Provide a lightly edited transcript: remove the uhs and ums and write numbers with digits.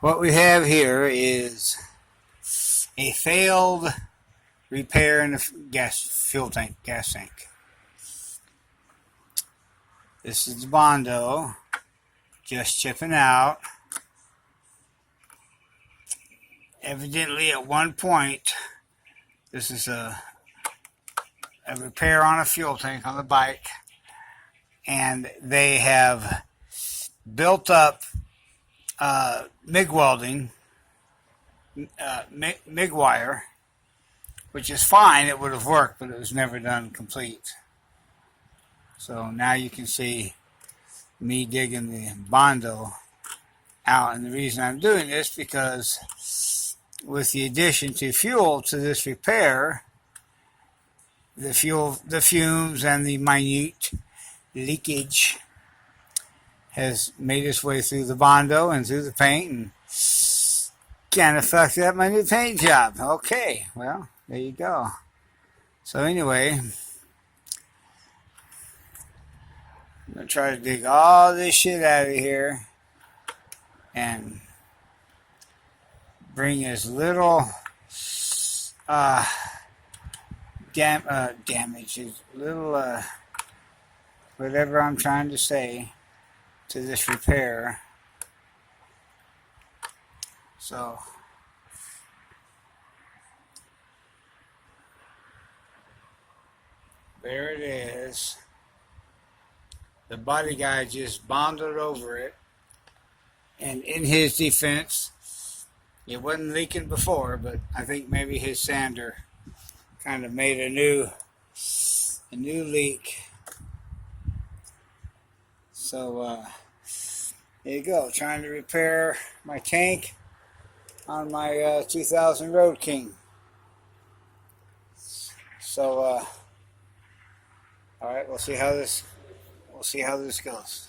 What we have here is a failed repair in the fuel tank, gas tank. This is the Bondo, just chipping out. Evidently at one point, this is a repair on a fuel tank on the bike, and they have built up MIG welding, MIG wire, which is fine. It would have worked, but it was never done complete. So now you can see me digging the Bondo out, and the reason I'm doing this because with the addition to fuel to this repair, the fumes and the minute leakage has made its way through the Bondo and through the paint and kind of fucked up my new paint job. Okay, well, there you go. So anyway, I'm going to try to dig all this shit out of here and bring as little damage, as little whatever I'm trying to say to this repair. So there it is. The body guy just bonded over it, and in his defense, it wasn't leaking before, but I think maybe his sander kind of made a new leak. So there you go, trying to repair my tank on my 2000 Road King. So all right, we'll see how this goes.